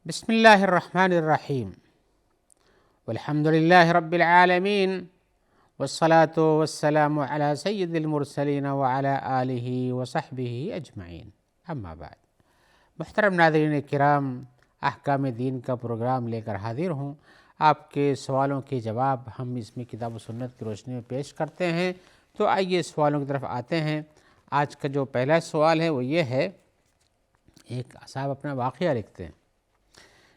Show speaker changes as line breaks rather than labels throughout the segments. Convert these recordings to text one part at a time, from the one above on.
بسم اللہ الرحمن الرحیم والحمد للہ رب العالمین والصلاة والسلام علی سید المرسلین وعلی آلہ وصحبہ اجمعین، اما بعد۔ محترم ناظرین کرام، احکام دین کا پروگرام لے کر حاضر ہوں۔ آپ کے سوالوں کے جواب ہم اس میں کتاب و سنت کی روشنی میں پیش کرتے ہیں، تو آئیے سوالوں کی طرف آتے ہیں۔ آج کا جو پہلا سوال ہے وہ یہ ہے، ایک صاحب اپنا واقعہ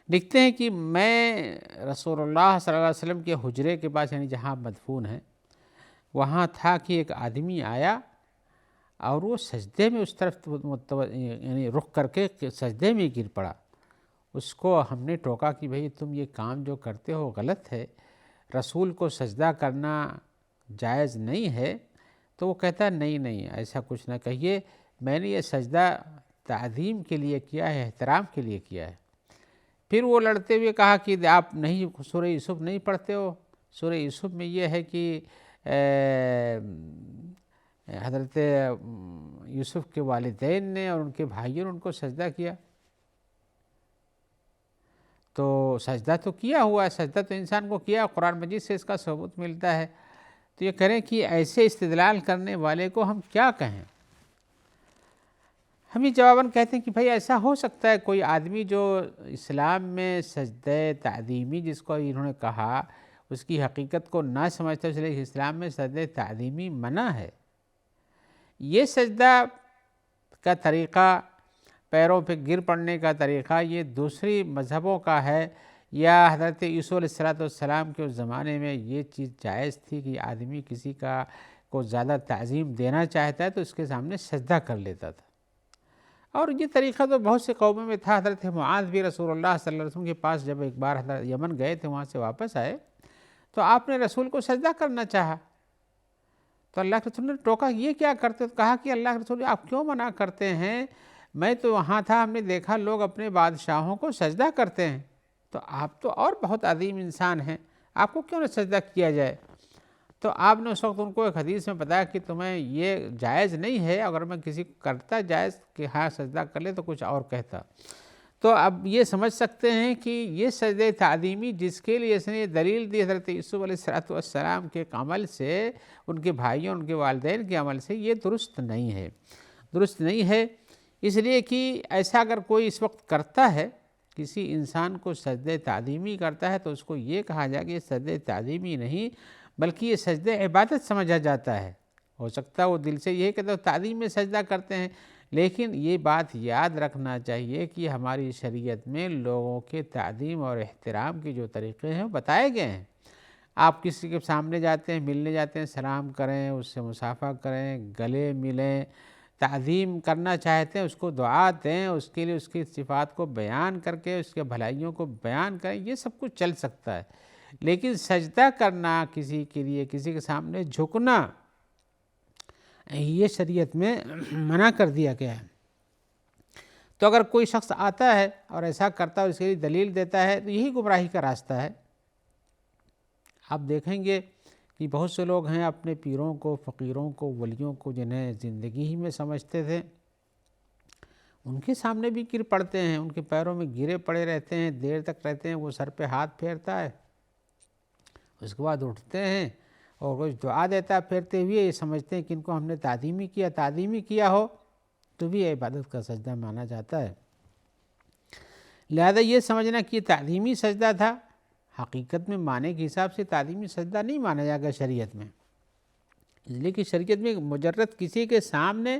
لکھتے ہیں کہ میں رسول اللہ صلی اللہ علیہ وسلم کے حجرے کے پاس، یعنی جہاں مدفون ہیں، وہاں تھا کہ ایک آدمی آیا اور وہ سجدے میں اس طرف یعنی رخ کر کے سجدے میں گر پڑا۔ اس کو ہم نے ٹوکا کہ بھئی تم یہ کام جو کرتے ہو غلط ہے، رسول کو سجدہ کرنا جائز نہیں ہے۔ تو وہ کہتا نہیں ایسا کچھ نہ کہیے، میں نے یہ سجدہ تعظیم کے لیے کیا ہے، احترام کے لیے کیا ہے۔ پھر وہ لڑتے ہوئے کہا کہ آپ نہیں سورہ یوسف نہیں پڑھتے ہو، سورہ یوسف میں یہ ہے کہ حضرت یوسف کے والدین نے اور ان کے بھائیوں نے ان کو سجدہ کیا۔ تو سجدہ تو کیا ہوا ہے، سجدہ تو انسان کو کیا، قرآن مجید سے اس کا ثبوت ملتا ہے۔ تو یہ کریں کہ ایسے استدلال کرنے والے کو ہم کیا کہیں؟ ہم یہ جواباً کہتے ہیں کہ بھائی ایسا ہو سکتا ہے کوئی آدمی جو اسلام میں سجدہ تعظیمی جس کو انہوں نے کہا اس کی حقیقت کو نہ سمجھتا، اس لیے اسلام میں سجدہ تعظیمی منع ہے۔ یہ سجدہ کا طریقہ، پیروں پہ گر پڑنے کا طریقہ، یہ دوسری مذہبوں کا ہے، یا حضرت یوسف علیہ السلام کے اس زمانے میں یہ چیز جائز تھی کہ آدمی کسی کو زیادہ تعظیم دینا چاہتا ہے تو اس کے سامنے سجدہ کر لیتا تھا۔ اور یہ طریقہ تو بہت سے قوموں میں تھا۔ حضرت معاذ بھی رسول اللہ صلی اللہ علیہ وسلم کے پاس جب ایک بار حضرت یمن گئے تھے، وہاں سے واپس آئے تو آپ نے رسول کو سجدہ کرنا چاہا، تو اللہ کے رسول نے ٹوکا یہ کیا کرتے، تو کہا کہ اللہ کے رسول آپ کیوں منع کرتے ہیں؟ میں تو وہاں تھا، ہم نے دیکھا لوگ اپنے بادشاہوں کو سجدہ کرتے ہیں، تو آپ تو اور بہت عظیم انسان ہیں، آپ کو کیوں نہ سجدہ کیا جائے؟ تو آپ نے اس وقت ان کو ایک حدیث میں بتایا کہ تمہیں یہ جائز نہیں ہے، اگر میں کسی کو کرتا جائز کہ ہاں سجدہ کر لے تو کچھ اور کہتا۔ تو اب یہ سمجھ سکتے ہیں کہ یہ سجدہ تعظیمی جس کے لیے اس نے دلیل دی حضرت یوسف علیہ السلام کے عمل سے، ان کے بھائیوں ان کے والدین کے عمل سے، یہ درست نہیں ہے۔ اس لیے کہ ایسا اگر کوئی اس وقت کرتا ہے، کسی انسان کو سجدہ تعظیمی کرتا ہے، تو اس کو یہ کہا جائے کہ یہ سجدہ تعظیمی نہیں بلکہ یہ سجدہ عبادت سمجھا جاتا ہے۔ ہو سکتا ہے وہ دل سے یہ کہتے ہیں تعظیم میں سجدہ کرتے ہیں، لیکن یہ بات یاد رکھنا چاہیے کہ ہماری شریعت میں لوگوں کے تعظیم اور احترام کے جو طریقے ہیں وہ بتائے گئے ہیں۔ آپ کسی کے سامنے جاتے ہیں، ملنے جاتے ہیں، سلام کریں، اس سے مصافحہ کریں، گلے ملیں، تعظیم کرنا چاہتے ہیں اس کو دعا دیں، اس کے لیے اس کی صفات کو بیان کر کے اس کے بھلائیوں کو بیان کریں، یہ سب کچھ چل سکتا ہے۔ لیکن سجدہ کرنا، کسی کے لیے کسی کے سامنے جھکنا، یہ شریعت میں منع کر دیا گیا ہے۔ تو اگر کوئی شخص آتا ہے اور ایسا کرتا ہے، اس کے لیے دلیل دیتا ہے، تو یہی گمراہی کا راستہ ہے۔ آپ دیکھیں گے کہ بہت سے لوگ ہیں اپنے پیروں کو، فقیروں کو، ولیوں کو جنہیں زندگی ہی میں سمجھتے تھے، ان کے سامنے بھی گر پڑتے ہیں، ان کے پیروں میں گرے پڑے رہتے ہیں، دیر تک رہتے ہیں، وہ سر پہ ہاتھ پھیرتا ہے، اس کے بعد اٹھتے ہیں اور کچھ دعا دیتا ہے پھیرتے ہوئے، یہ سمجھتے ہیں کہ ان کو ہم نے تعظیمی کیا ہو تو بھی عبادت کا سجدہ مانا جاتا ہے۔ لہذا یہ سمجھنا کہ یہ تعظیمی سجدہ تھا، حقیقت میں معنی کے حساب سے تعظیمی سجدہ نہیں مانا جائے گا شریعت میں، اس لیے کہ شریعت میں مجرد کسی کے سامنے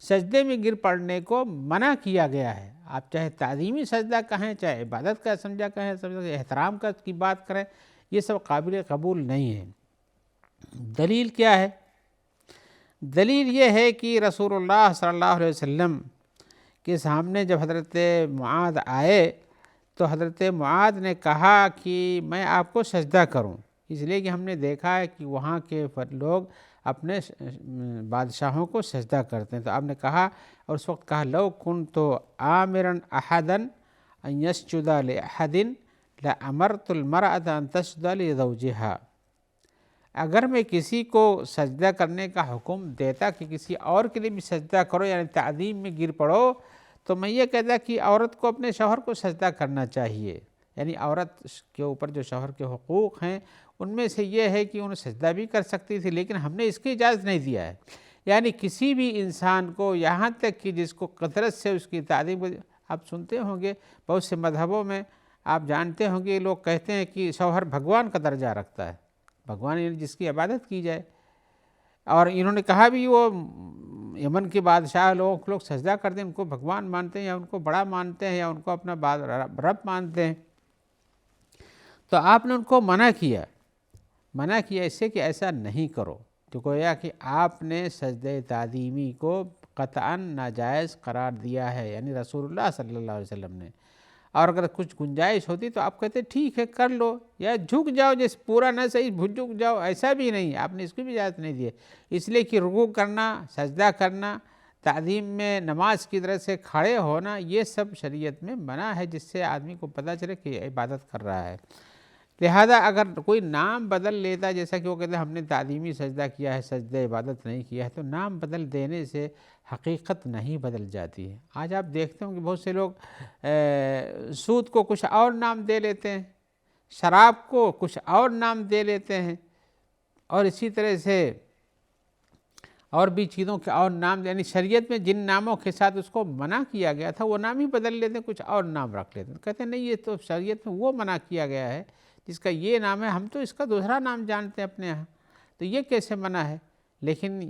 سجدے میں گر پڑنے کو منع کیا گیا ہے۔ آپ چاہے تعظیمی سجدہ کہیں، چاہے عبادت کا سمجھا کہیں، احترام کی بات کریں، یہ سب قابل قبول نہیں ہے۔ دلیل کیا ہے؟ دلیل یہ ہے کہ رسول اللہ صلی اللہ علیہ وسلم کے سامنے جب حضرت معاذ آئے تو حضرت معاذ نے کہا کہ میں آپ کو سجدہ کروں، اس لیے کہ ہم نے دیکھا ہے کہ وہاں کے لوگ اپنے بادشاہوں کو سجدہ کرتے ہیں۔ تو آپ نے کہا، اور اس وقت کہا، لو کنت آمرا احدا ان یسجد لاحد لامرت المرأة ان تسجد لزوجها، اگر میں کسی کو سجدہ کرنے کا حکم دیتا کہ کسی اور کے لیے بھی سجدہ کرو، یعنی تعظیم میں گر پڑو، تو میں یہ کہتا کہ عورت کو اپنے شوہر کو سجدہ کرنا چاہیے، یعنی عورت کے اوپر جو شوہر کے حقوق ہیں ان میں سے یہ ہے کہ انہیں سجدہ بھی کر سکتی تھی، لیکن ہم نے اس کی اجازت نہیں دیا ہے۔ یعنی کسی بھی انسان کو، یہاں تک کہ جس کو کثرت سے اس کی تعظیم، آپ سنتے ہوں گے بہت سے مذہبوں میں آپ جانتے ہوں گے لوگ کہتے ہیں کہ شوہر بھگوان کا درجہ رکھتا ہے، بھگوان یعنی جس کی عبادت کی جائے، اور انہوں نے کہا بھی وہ یمن کے بادشاہ لوگ سجدہ کرتے ہیں، ان کو بھگوان مانتے ہیں یا ان کو بڑا مانتے ہیں یا ان کو اپنا رب مانتے ہیں، تو آپ نے ان کو منع کیا اس سے کہ ایسا نہیں کرو، تو گویا کہ آپ نے سجدہ تعظیمی کو قطعاً ناجائز قرار دیا ہے، یعنی رسول اللہ صلی اللہ علیہ وسلم نے۔ اور اگر کچھ گنجائش ہوتی تو آپ کہتے ٹھیک ہے کر لو، یا جھک جاؤ، جیسے پورا نہ صحیح جھک جاؤ، ایسا بھی نہیں، آپ نے اس کی بھی اجازت نہیں دی ہے، اس لیے کہ رکوع کرنا، سجدہ کرنا، تعظیم میں نماز کی طرح سے کھڑے ہونا، یہ سب شریعت میں منع ہے، جس سے آدمی کو پتہ چلے کہ عبادت کر رہا ہے۔ لہذا اگر کوئی نام بدل لیتا، جیسا کہ وہ کہتے ہیں ہم نے تعظیمی سجدہ کیا ہے، سجدہ عبادت نہیں کیا ہے، تو نام بدل دینے سے حقیقت نہیں بدل جاتی ہے۔ آج آپ دیکھتے ہوں کہ بہت سے لوگ سود کو کچھ اور نام دے لیتے ہیں، شراب کو کچھ اور نام دے لیتے ہیں، اور اسی طرح سے اور بھی چیزوں کے اور نام، یعنی شریعت میں جن ناموں کے ساتھ اس کو منع کیا گیا تھا وہ نام ہی بدل لیتے ہیں، کچھ اور نام رکھ لیتے ہیں، کہتے ہیں نہیں یہ تو شریعت میں وہ منع کیا گیا ہے جس کا یہ نام ہے، ہم تو اس کا دوسرا نام جانتے ہیں اپنے ہاں، تو یہ کیسے منع ہے؟ لیکن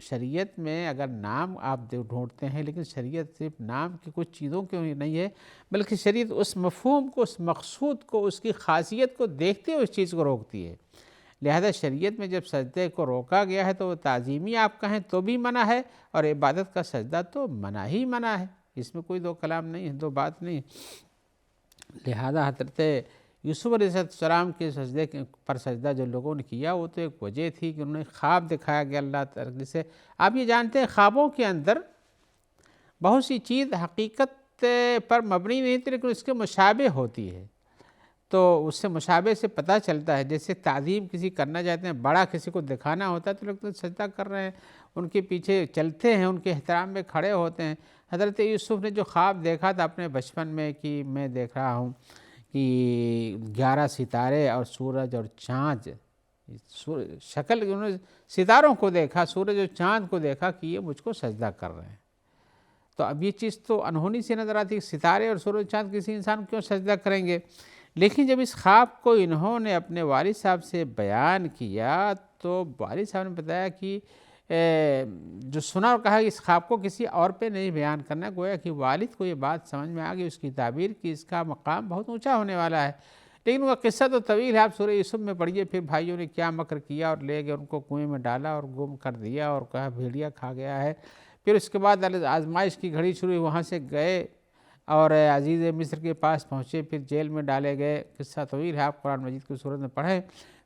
شریعت میں اگر نام آپ ڈھونڈتے ہیں، لیکن شریعت صرف نام کی کچھ چیزوں کی نہیں ہے، بلکہ شریعت اس مفہوم کو، اس مقصود کو، اس کی خاصیت کو دیکھتے ہوئے اس چیز کو روکتی ہے۔ لہذا شریعت میں جب سجدے کو روکا گیا ہے تو وہ تعظیمی آپ کہیں تو بھی منع ہے، اور عبادت کا سجدہ تو منع ہی منع ہے، اس میں کوئی دو کلام نہیں ہے، دو بات نہیں۔ لہذا حضرت یوسف علیہ السلام کے سجدے پر سجدہ جو لوگوں نے کیا، وہ تو ایک وجہ تھی کہ انہوں نے خواب دکھایا گیا اللہ تعالی سے۔ آپ یہ جانتے ہیں خوابوں کے اندر بہت سی چیز حقیقت پر مبنی نہیں تھی، لیکن اس کے مشابہ ہوتی ہے، تو اس سے مشابہ سے پتہ چلتا ہے۔ جیسے تعظیم کسی کرنا چاہتے ہیں، بڑا کسی کو دکھانا ہوتا ہے تو لوگ تو سجدہ کر رہے ہیں، ان کے پیچھے چلتے ہیں، ان کے احترام میں کھڑے ہوتے ہیں۔ حضرت یوسف نے جو خواب دیکھا تھا اپنے بچپن میں کہ میں دیکھ رہا ہوں کہ 11 ستارے اور سورج اور چاند، شکل انہوں نے ستاروں کو دیکھا، سورج اور چاند کو دیکھا کہ یہ مجھ کو سجدہ کر رہے ہیں، تو اب یہ چیز تو انہونی سی نظر آتی ہے، ستارے اور سورج چاند کسی انسان کیوں سجدہ کریں گے؟ لیکن جب اس خواب کو انہوں نے اپنے والد صاحب سے بیان کیا تو والد صاحب نے بتایا کہ جو سنا اور کہا کہ اس خواب کو کسی اور پہ نہیں بیان کرنا، گویا کہ والد کو یہ بات سمجھ میں آ گئی، اس کی تعبیر کی اس کا مقام بہت اونچا ہونے والا ہے۔ لیکن وہ قصہ تو طویل ہے، آپ سورہ یوسف میں پڑھیے، پھر بھائیوں نے کیا مکر کیا اور لے گئے ان کو کنویں میں ڈالا اور گم کر دیا اور کہا بھیڑیا کھا گیا ہے۔ پھر اس کے بعد آزمائش کی گھڑی شروع ہوئی، وہاں سے گئے اور عزیز مصر کے پاس پہنچے، پھر جیل میں ڈالے گئے، قصہ طویل ہے، آپ قرآن مجید کی صورت میں پڑھیں۔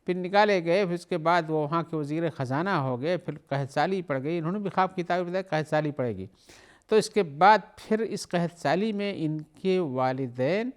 پھر نکالے گئے، پھر اس کے بعد وہ وہاں کے وزیر خزانہ ہو گئے، پھر قحط سالی پڑ گئی، انہوں نے بھی خواب کی تعبیر بتایا قحط سالی پڑے گی، تو اس کے بعد پھر اس قحط سالی میں ان کے والدین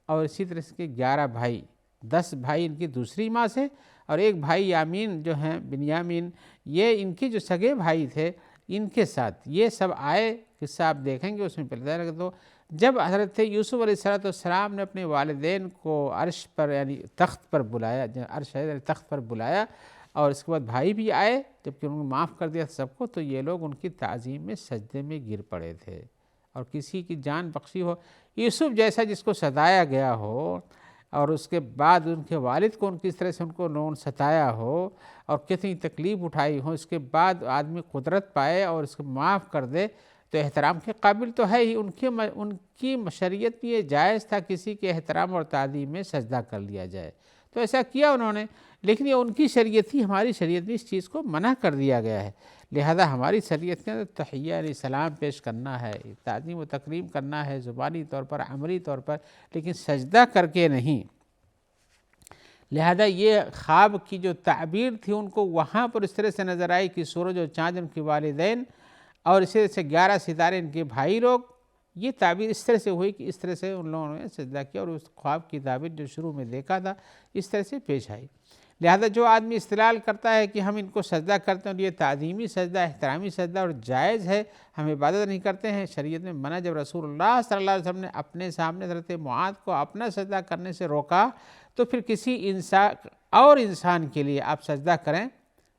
اور اسی طرح سے 11 بھائی، 10 بھائی ان کی دوسری ماں سے، اور ایک بھائی یامین جو ہیں بنیامین، یہ ان کے جو سگے بھائی تھے ان کے ساتھ یہ سب آئے، قصہ آپ دیکھیں گے اس میں پہلے لگے۔ تو جب حضرت یوسف علیہ السلام نے اپنے والدین کو عرش پر یعنی تخت پر بلایا، عرش ہے تخت پر بلایا، اور اس کے بعد بھائی بھی آئے، جبکہ انہوں نے معاف کر دیا سب کو، تو یہ لوگ ان کی تعظیم میں سجدے میں گر پڑے تھے، اور کسی کی جان بخشی ہو، یوسف جیسا جس کو ستایا گیا ہو، اور اس کے بعد ان کے والد کو کس طرح سے ان کو انہوں نے ستایا ہو اور کتنی تکلیف اٹھائی ہو، اس کے بعد آدمی قدرت پائے اور اس کو معاف کر دے تو احترام کے قابل تو ہے ہی۔ ان کی شریعت میں یہ جائز تھا کسی کے احترام اور تعظیم میں سجدہ کر لیا جائے، تو ایسا کیا انہوں نے، لیکن یہ ان کی شریعت تھی، ہماری شریعت میں اس چیز کو منع کر دیا گیا ہے۔ لہذا ہماری شریعت کے اندر تحیہ یعنی سلام پیش کرنا ہے، تعظیم و تکریم کرنا ہے، زبانی طور پر، عملی طور پر، لیکن سجدہ کر کے نہیں۔ لہذا یہ خواب کی جو تعبیر تھی ان کو وہاں پر اس طرح سے نظر آئی کہ سورج اور چاند ان کے والدین اور اسی طرح سے 11 ستارے ان کے بھائی لوگ، یہ تعبیر اس طرح سے ہوئی کہ اس طرح سے ان لوگوں نے سجدہ کیا، اور اس خواب کی تعبیر جو شروع میں دیکھا تھا اس طرح سے پیش آئی۔ لہذا جو آدمی استدلال کرتا ہے کہ ہم ان کو سجدہ کرتے ہیں اور یہ تعظیمی سجدہ، احترامی سجدہ اور جائز ہے، ہم عبادت نہیں کرتے ہیں، شریعت میں منع جب رسول اللہ صلی اللہ علیہ وسلم نے اپنے سامنے حضرت معاذ کو اپنا سجدہ کرنے سے روکا، تو پھر کسی انسان کے لیے آپ سجدہ کریں،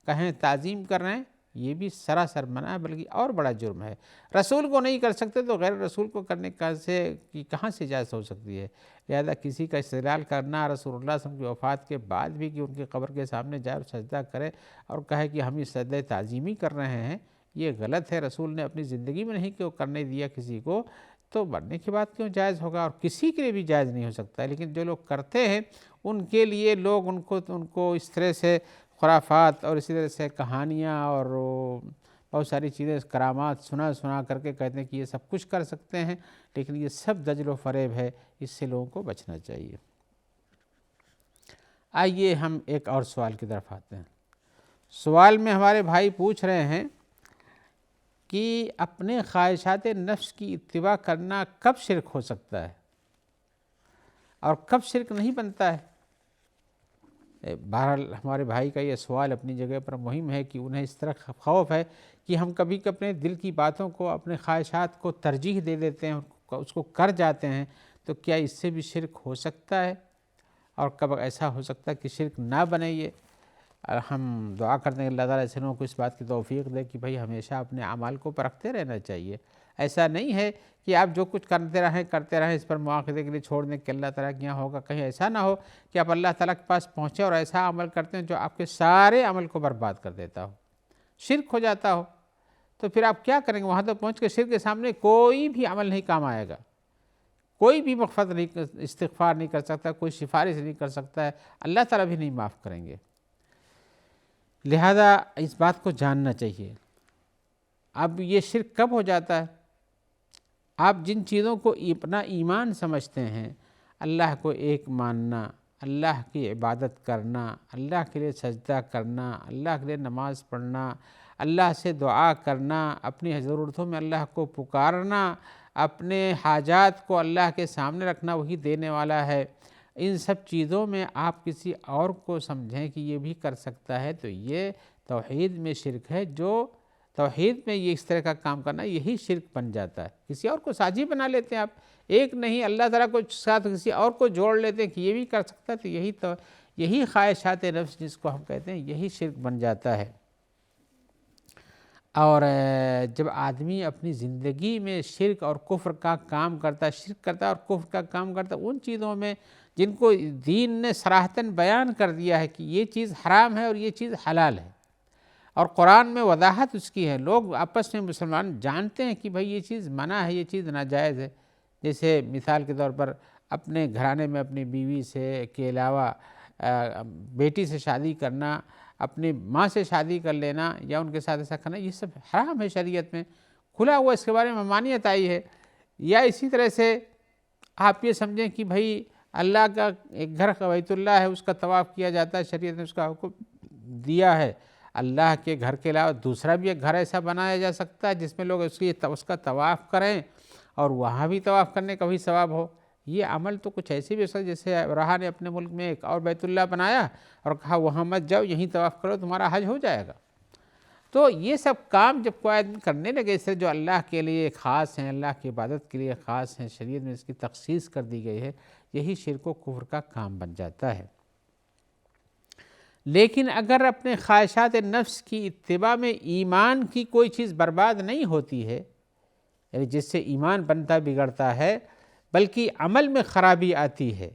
کہیں تعظیم کر رہے ہیں، یہ بھی سراسر منع ہے، بلکہ اور بڑا جرم ہے۔ رسول کو نہیں کر سکتے تو غیر رسول کو کرنے کی کہاں سے اجازت ہو سکتی ہے؟ لہذا کسی کا استدلال کرنا رسول اللہ صلی اللہ علیہ وسلم کی وفات کے بعد بھی کہ ان کی قبر کے سامنے جائے اور سجدہ کرے اور کہے کہ ہم یہ سجدہ تعظیمی کر رہے ہیں، یہ غلط ہے۔ رسول نے اپنی زندگی میں نہیں کہ وہ کرنے دیا کسی کو، تو مرنے کے بعد کیوں جائز ہوگا؟ اور کسی کے لیے بھی جائز نہیں ہو سکتا ہے۔ لیکن جو لوگ کرتے ہیں ان کے لیے لوگ ان کو اس طرح سے خرافات اور اسی طرح سے کہانیاں اور بہت ساری چیزیں، کرامات سنا کر کے کہتے ہیں کہ یہ سب کچھ کر سکتے ہیں، لیکن یہ سب دجل و فریب ہے، اس سے لوگوں کو بچنا چاہیے۔ آئیے ہم ایک اور سوال کی طرف آتے ہیں۔ سوال میں ہمارے بھائی پوچھ رہے ہیں کہ اپنے خواہشات نفس کی اتباع کرنا کب شرک ہو سکتا ہے اور کب شرک نہیں بنتا ہے؟ بہرحال ہمارے بھائی کا یہ سوال اپنی جگہ پر مہم ہے کہ انہیں اس طرح خوف ہے کہ ہم کبھی اپنے دل کی باتوں کو، اپنے خواہشات کو ترجیح دے دیتے ہیں، اس کو کر جاتے ہیں، تو کیا اس سے بھی شرک ہو سکتا ہے؟ اور کب ایسا ہو سکتا ہے کہ شرک نہ بنے؟ یہ ہم دعا کرتے ہیں کہ اللہ تعالیٰ ایسے لوگوں کو اس بات کی توفیق دے کہ بھائی ہمیشہ اپنے اعمال کو پرکھتے رہنا چاہیے۔ ایسا نہیں ہے کہ آپ جو کچھ کرتے رہیں اس پر مواخذے کے لیے چھوڑ دیں کہ اللہ تعالیٰ کے یہاں ہوگا۔ کہیں ایسا نہ ہو کہ آپ اللہ تعالیٰ کے پاس پہنچے اور ایسا عمل کرتے ہیں جو آپ کے سارے عمل کو برباد کر دیتا ہو، شرک ہو جاتا ہو، تو پھر آپ کیا کریں گے؟ وہاں تو پہنچ کے شرک کے سامنے کوئی بھی عمل نہیں کام آئے گا، کوئی بھی مغفرت نہیں، استغفار نہیں کر سکتا، کوئی سفارش نہیں کر سکتا ہے، اللہ تعالیٰ بھی نہیں معاف کریں گے۔ لہذا اس بات کو جاننا چاہیے۔ اب یہ شرک کب ہو جاتا ہے؟ آپ جن چیزوں کو اپنا ایمان سمجھتے ہیں، اللہ کو ایک ماننا، اللہ کی عبادت کرنا، اللہ کے لیے سجدہ کرنا، اللہ کے لیے نماز پڑھنا، اللہ سے دعا کرنا، اپنی ضرورتوں میں اللہ کو پکارنا، اپنے حاجات کو اللہ کے سامنے رکھنا، وہی دینے والا ہے۔ ان سب چیزوں میں آپ کسی اور کو سمجھیں کہ یہ بھی کر سکتا ہے، تو یہ توحید میں شرک ہے۔ جو توحید میں یہ اس طرح کا کام کرنا، یہی شرک بن جاتا ہے۔ کسی اور کو ساجی بنا لیتے ہیں آپ، ایک نہیں اللہ تعالیٰ کو ساتھ کسی اور کو جوڑ لیتے ہیں کہ یہ بھی کر سکتا ہے، تو یہی خواہشات نفس جس کو ہم کہتے ہیں، یہی شرک بن جاتا ہے۔ اور جب آدمی اپنی زندگی میں شرک اور کفر کا کام کرتا ہے، شرک کرتا ہے اور کفر کا کام کرتا ہے، ان چیزوں میں جن کو دین نے صراحتاً بیان کر دیا ہے کہ یہ چیز حرام ہے اور یہ چیز حلال ہے، اور قرآن میں وضاحت اس کی ہے، لوگ آپس میں مسلمان جانتے ہیں کہ بھئی یہ چیز منع ہے، یہ چیز ناجائز ہے۔ جیسے مثال کے طور پر اپنے گھرانے میں اپنی بیوی سے کے علاوہ بیٹی سے شادی کرنا، اپنی ماں سے شادی کر لینا یا ان کے ساتھ ایسا کرنا، یہ سب حرام ہے شریعت میں، کھلا ہوا اس کے بارے میں ممانعت آئی ہے۔ یا اسی طرح سے آپ یہ سمجھیں کہ بھئی اللہ کا ایک گھر بیت اللہ ہے، اس کا طواف کیا جاتا ہے، شریعت نے اس کا حکم دیا ہے۔ اللہ کے گھر کے علاوہ دوسرا بھی ایک گھر ایسا بنایا جا سکتا ہے جس میں لوگ اس کا طواف کریں اور وہاں بھی طواف کرنے کا بھی ثواب ہو۔ یہ عمل تو کچھ ایسے بھی ہو سکتا ہے، جیسے ابراہیم نے اپنے ملک میں ایک اور بیت اللہ بنایا اور کہا وہاں مت جاؤ، یہیں طواف کرو، تمہارا حج ہو جائے گا۔ تو یہ سب کام جب کوئی آدمی کرنے لگے، اس سے جو اللہ کے لیے خاص ہیں، اللہ کی عبادت کے لیے خاص ہیں، شریعت میں اس کی تخصیص کر دی گئی ہے، یہی شرک و کفر کا کام بن جاتا ہے۔ لیکن اگر اپنے خواہشات نفس کی اتباع میں ایمان کی کوئی چیز برباد نہیں ہوتی ہے، یعنی جس سے ایمان بنتا بگڑتا ہے، بلکہ عمل میں خرابی آتی ہے،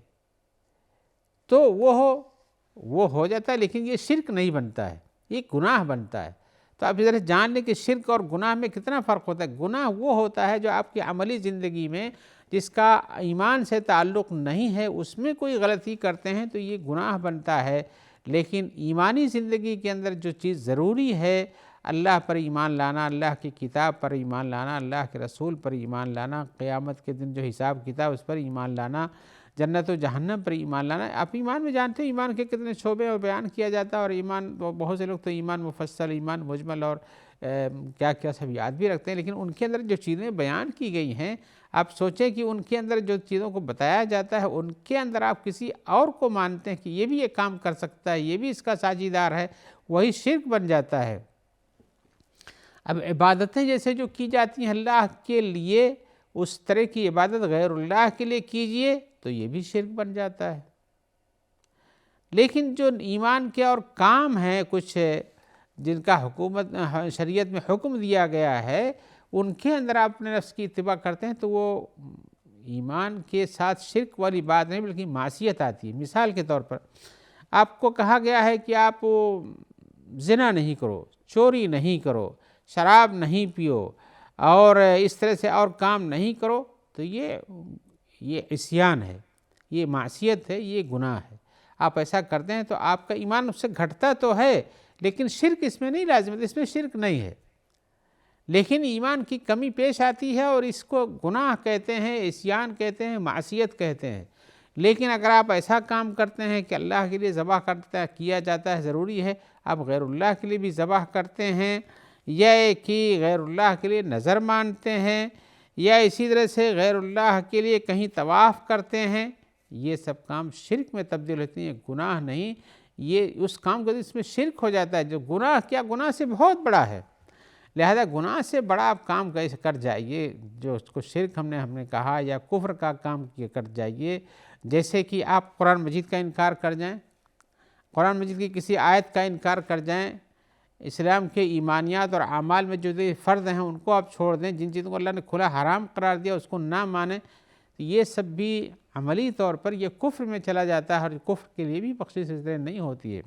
تو وہ ہو جاتا ہے، لیکن یہ شرک نہیں بنتا ہے، یہ گناہ بنتا ہے۔ تو آپ ذرا جان لیں کہ شرک اور گناہ میں کتنا فرق ہوتا ہے۔ گناہ وہ ہوتا ہے جو آپ کی عملی زندگی میں جس کا ایمان سے تعلق نہیں ہے، اس میں کوئی غلطی کرتے ہیں تو یہ گناہ بنتا ہے۔ لیکن ایمانی زندگی کے اندر جو چیز ضروری ہے، اللہ پر ایمان لانا، اللہ کی کتاب پر ایمان لانا، اللہ کے رسول پر ایمان لانا، قیامت کے دن جو حساب کتاب اس پر ایمان لانا، جنت و جہنم پر ایمان لانا۔ آپ ایمان میں جانتے ہیں ایمان کے کتنے شعبے اور بیان کیا جاتا ہے، اور ایمان بہت سے لوگ تو ایمان مفصل، ایمان مجمل اور کیا کیا سب یاد بھی رکھتے ہیں، لیکن ان کے اندر جو چیزیں بیان کی گئی ہیں، آپ سوچیں کہ ان کے اندر جو چیزوں کو بتایا جاتا ہے ان کے اندر آپ کسی اور کو مانتے ہیں کہ یہ بھی یہ کام کر سکتا ہے، یہ بھی اس کا ساجیدار ہے، وہی شرک بن جاتا ہے۔ اب عبادتیں جیسے جو کی جاتی ہیں اللہ کے لیے، اس طرح کی عبادت غیر اللہ کے لیے کیجئے تو یہ بھی شرک بن جاتا ہے۔ لیکن جو ایمان کے اور کام ہیں کچھ جن کا حکومت شریعت میں حکم دیا گیا ہے، ان کے اندر آپ اپنے نفس کی اتباع کرتے ہیں تو وہ ایمان کے ساتھ شرک والی بات نہیں بلکہ معصیت آتی ہے۔ مثال کے طور پر آپ کو کہا گیا ہے کہ آپ زنا نہیں کرو، چوری نہیں کرو، شراب نہیں پیو اور اس طرح سے اور کام نہیں کرو، تو یہ عصیان ہے، یہ معصیت ہے، یہ گناہ ہے۔ آپ ایسا کرتے ہیں تو آپ کا ایمان اس سے گھٹتا تو ہے، لیکن شرک اس میں نہیں لازم ہے، اس میں شرک نہیں ہے، لیکن ایمان کی کمی پیش آتی ہے اور اس کو گناہ کہتے ہیں، عصیان کہتے ہیں، معصیت کہتے ہیں۔ لیکن اگر آپ ایسا کام کرتے ہیں کہ اللہ کے لیے ذبح کیا جاتا ہے، ضروری ہے آپ غیر اللہ کے لیے بھی ذبح کرتے ہیں، یا کہ غیر اللہ کے لیے نظر مانتے ہیں، یا اسی طرح سے غیر اللہ کے لیے کہیں طواف کرتے ہیں، یہ سب کام شرک میں تبدیل ہوتے ہیں، گناہ نہیں۔ یہ اس کام کو اس میں شرک ہو جاتا ہے، جو گناہ کیا گناہ سے بہت بڑا ہے، لہذا گناہ سے بڑا آپ کام کیسے کر جائیے جو اس کو شرک ہم نے کہا، یا کفر کا کام کر جائیے، جیسے کہ آپ قرآن مجید کا انکار کر جائیں، قرآن مجید کی کسی آیت کا انکار کر جائیں، اسلام کے ایمانیات اور اعمال میں جو فرض ہیں ان کو آپ چھوڑ دیں، جن چیزوں کو اللہ نے کھلا حرام قرار دیا اس کو نہ مانیں، یہ سب بھی عملی طور پر یہ کفر میں چلا جاتا ہے، اور کفر کے لیے بھی بخشش اس طرح نہیں ہوتی ہے۔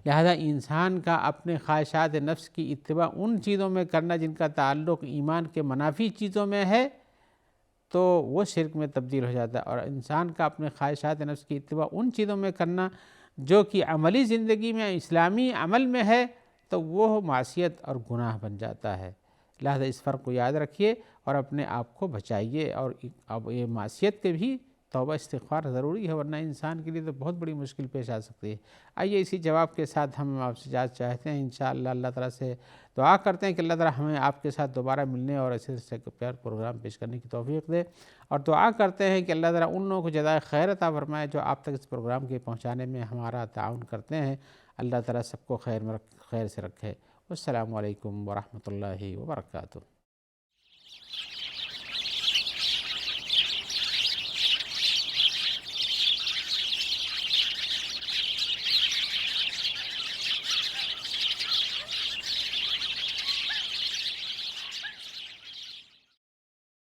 لہذا انسان کا اپنے خواہشات نفس کی اتباع ان چیزوں میں کرنا جن کا تعلق ایمان کے منافی چیزوں میں ہے تو وہ شرک میں تبدیل ہو جاتا ہے، اور انسان کا اپنے خواہشات نفس کی اتباع ان چیزوں میں کرنا جو کہ عملی زندگی میں اسلامی عمل میں ہے تو وہ معصیت اور گناہ بن جاتا ہے۔ لہذا اس فرق کو یاد رکھیے اور اپنے آپ کو بچائیے، اور اب یہ معصیت کے بھی توبہ استغفار ضروری ہے، ورنہ انسان کے لیے تو بہت بڑی مشکل پیش آ سکتی ہے۔ آئیے اسی جواب کے ساتھ ہم آپ سے اجازت چاہتے ہیں، انشاءاللہ اللہ تعالیٰ سے دعا کرتے ہیں کہ اللہ تعالیٰ ہمیں آپ کے ساتھ دوبارہ ملنے اور ایسے پیار پروگرام پیش کرنے کی توفیق دے، اور دعا کرتے ہیں کہ اللہ تعالیٰ ان لوگوں کو جزائے خیر عطا فرمائے جو آپ تک اس پروگرام کے پہنچانے میں ہمارا تعاون کرتے ہیں۔ اللہ تعالیٰ سب کو خیر سے رکھے۔ السلام علیکم ورحمۃ اللہ وبرکاتہ۔